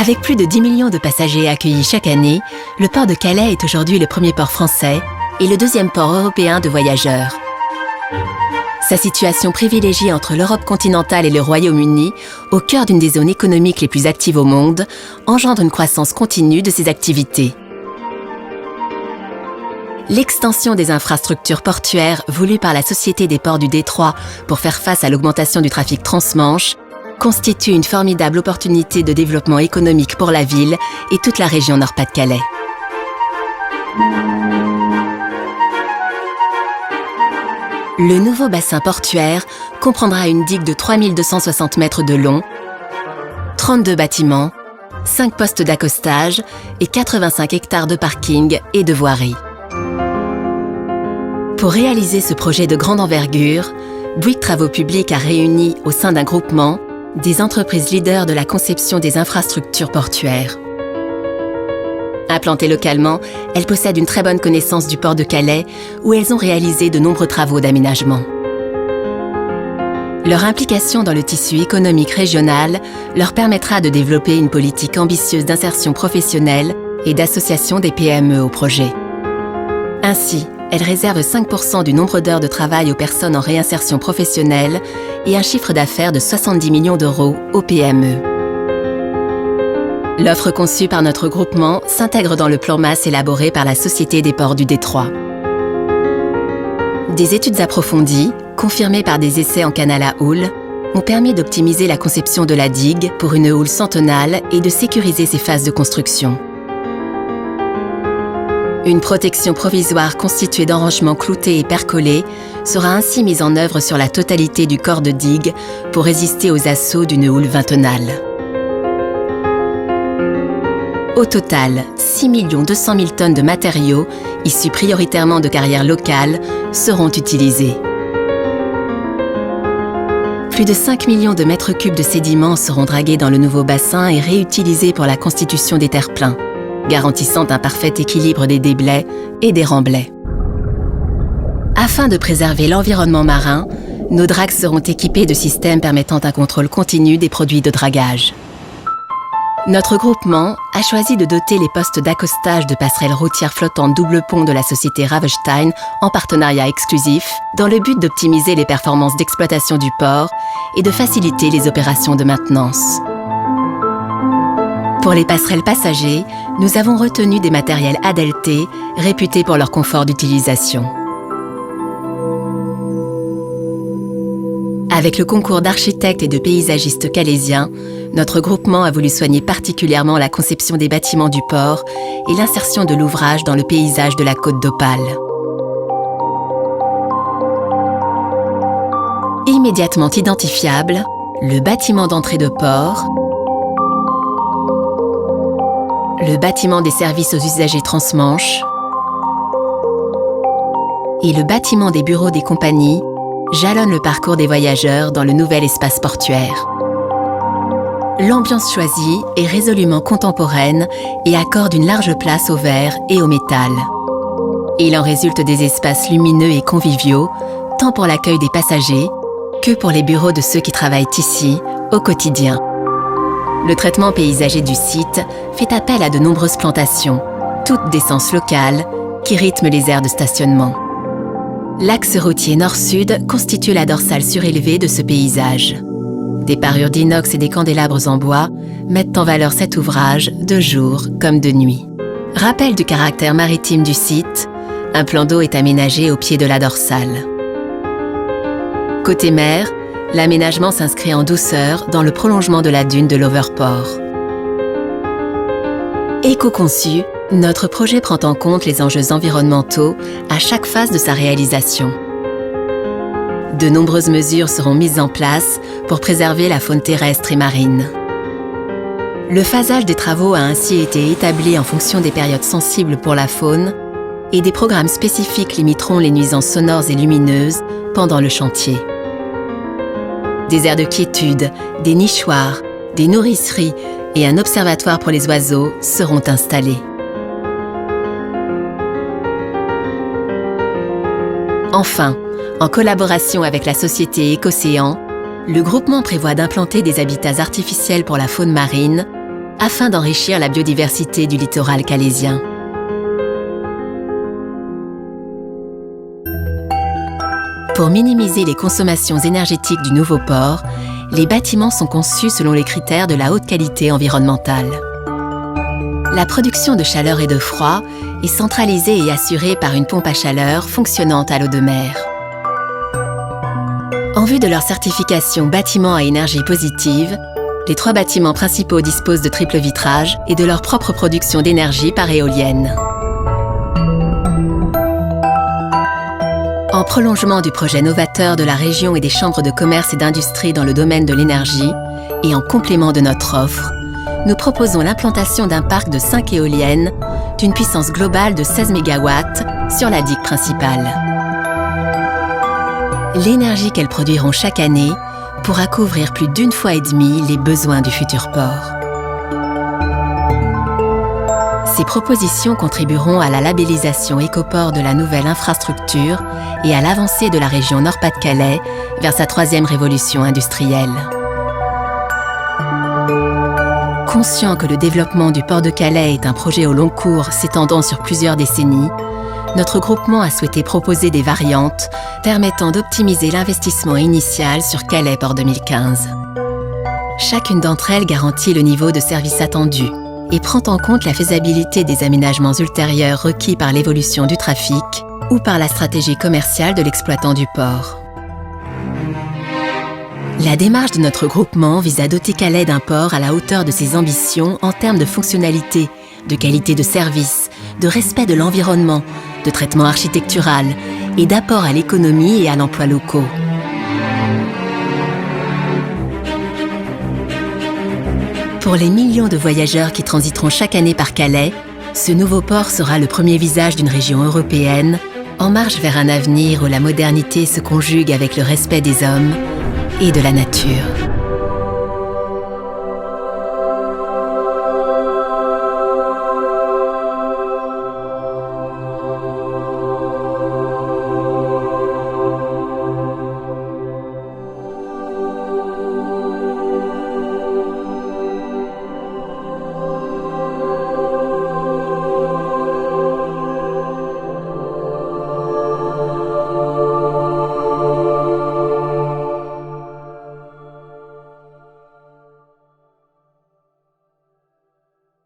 Avec plus de 10 millions de passagers accueillis chaque année, le port de Calais est aujourd'hui le premier port français et le deuxième port européen de voyageurs. Sa situation privilégiée entre l'Europe continentale et le Royaume-Uni, au cœur d'une des zones économiques les plus actives au monde, engendre une croissance continue de ses activités. L'extension des infrastructures portuaires voulue par la Société des ports du Détroit pour faire face à l'augmentation du trafic transmanche constitue une formidable opportunité de développement économique pour la ville et toute la région Nord-Pas-de-Calais. Le nouveau bassin portuaire comprendra une digue de 3260 mètres de long, 32 bâtiments, 5 postes d'accostage et 85 hectares de parking et de voirie. Pour réaliser ce projet de grande envergure, Bouygues Travaux Publics a réuni au sein d'un groupement des entreprises leaders de la conception des infrastructures portuaires. Implantées localement, elles possèdent une très bonne connaissance du port de Calais où elles ont réalisé de nombreux travaux d'aménagement. Leur implication dans le tissu économique régional leur permettra de développer une politique ambitieuse d'insertion professionnelle et d'association des PME au projet. Ainsi, elles réservent 5% du nombre d'heures de travail aux personnes en réinsertion professionnelle et un chiffre d'affaires de 70 millions d'euros aux PME. L'offre conçue par notre groupement s'intègre dans le plan masse élaboré par la Société des ports du Détroit. Des études approfondies, confirmées par des essais en canal à houle, ont permis d'optimiser la conception de la digue pour une houle centenale et de sécuriser ses phases de construction. Une protection provisoire constituée d'enrochements cloutés et percolés sera ainsi mise en œuvre sur la totalité du corps de digue pour résister aux assauts d'une houle vingtonale. Au total, 6 200 000 tonnes de matériaux, issus prioritairement de carrières locales, seront utilisés. Plus de 5 millions de mètres cubes de sédiments seront dragués dans le nouveau bassin et réutilisés pour la constitution des terre-pleins, garantissant un parfait équilibre des déblais et des remblais. Afin de préserver l'environnement marin, nos dragues seront équipées de systèmes permettant un contrôle continu des produits de dragage. Notre groupement a choisi de doter les postes d'accostage de passerelles routières flottantes double pont de la société Ravestein en partenariat exclusif dans le but d'optimiser les performances d'exploitation du port et de faciliter les opérations de maintenance. Pour les passerelles passagers, nous avons retenu des matériels Adelté, réputés pour leur confort d'utilisation. Avec le concours d'architectes et de paysagistes calaisiens, notre groupement a voulu soigner particulièrement la conception des bâtiments du port et l'insertion de l'ouvrage dans le paysage de la côte d'Opale. Immédiatement identifiable, le bâtiment d'entrée de port, le bâtiment des services aux usagers transmanche et le bâtiment des bureaux des compagnies jalonnent le parcours des voyageurs dans le nouvel espace portuaire. L'ambiance choisie est résolument contemporaine et accorde une large place au verre et au métal. Il en résulte des espaces lumineux et conviviaux, tant pour l'accueil des passagers que pour les bureaux de ceux qui travaillent ici au quotidien. Le traitement paysager du site fait appel à de nombreuses plantations, toutes d'essence locale, qui rythment les aires de stationnement. L'axe routier nord-sud constitue la dorsale surélevée de ce paysage. Des parures d'inox et des candélabres en bois mettent en valeur cet ouvrage de jour comme de nuit. Rappel du caractère maritime du site, un plan d'eau est aménagé au pied de la dorsale. Côté mer, l'aménagement s'inscrit en douceur dans le prolongement de la dune de l'Overport. Éco-conçu, notre projet prend en compte les enjeux environnementaux à chaque phase de sa réalisation. De nombreuses mesures seront mises en place pour préserver la faune terrestre et marine. Le phasage des travaux a ainsi été établi en fonction des périodes sensibles pour la faune et des programmes spécifiques limiteront les nuisances sonores et lumineuses pendant le chantier. Des aires de quiétude, des nichoirs, des nourriceries et un observatoire pour les oiseaux seront installés. Enfin, en collaboration avec la société Écocéan, le groupement prévoit d'implanter des habitats artificiels pour la faune marine, afin d'enrichir la biodiversité du littoral calaisien. Pour minimiser les consommations énergétiques du nouveau port, les bâtiments sont conçus selon les critères de la haute qualité environnementale. La production de chaleur et de froid est centralisée et assurée par une pompe à chaleur fonctionnant à l'eau de mer. En vue de leur certification bâtiment à énergie positive, les 3 bâtiments principaux disposent de triple vitrage et de leur propre production d'énergie par éolienne. En prolongement du projet novateur de la région et des chambres de commerce et d'industrie dans le domaine de l'énergie, et en complément de notre offre, nous proposons l'implantation d'un parc de 5 éoliennes d'une puissance globale de 16 MW sur la digue principale. L'énergie qu'elles produiront chaque année pourra couvrir plus d'1,5 fois les besoins du futur port. Ces propositions contribueront à la labellisation Écoport de la nouvelle infrastructure et à l'avancée de la région Nord-Pas-de-Calais vers sa 3e révolution industrielle. Conscient que le développement du port de Calais est un projet au long cours s'étendant sur plusieurs décennies, notre groupement a souhaité proposer des variantes permettant d'optimiser l'investissement initial sur Calais Port 2015. Chacune d'entre elles garantit le niveau de service attendu et prend en compte la faisabilité des aménagements ultérieurs requis par l'évolution du trafic ou par la stratégie commerciale de l'exploitant du port. La démarche de notre groupement vise à doter Calais d'un port à la hauteur de ses ambitions en termes de fonctionnalité, de qualité de service, de respect de l'environnement, de traitement architectural et d'apport à l'économie et à l'emploi locaux. Pour les millions de voyageurs qui transiteront chaque année par Calais, ce nouveau port sera le premier visage d'une région européenne en marche vers un avenir où la modernité se conjugue avec le respect des hommes et de la nature.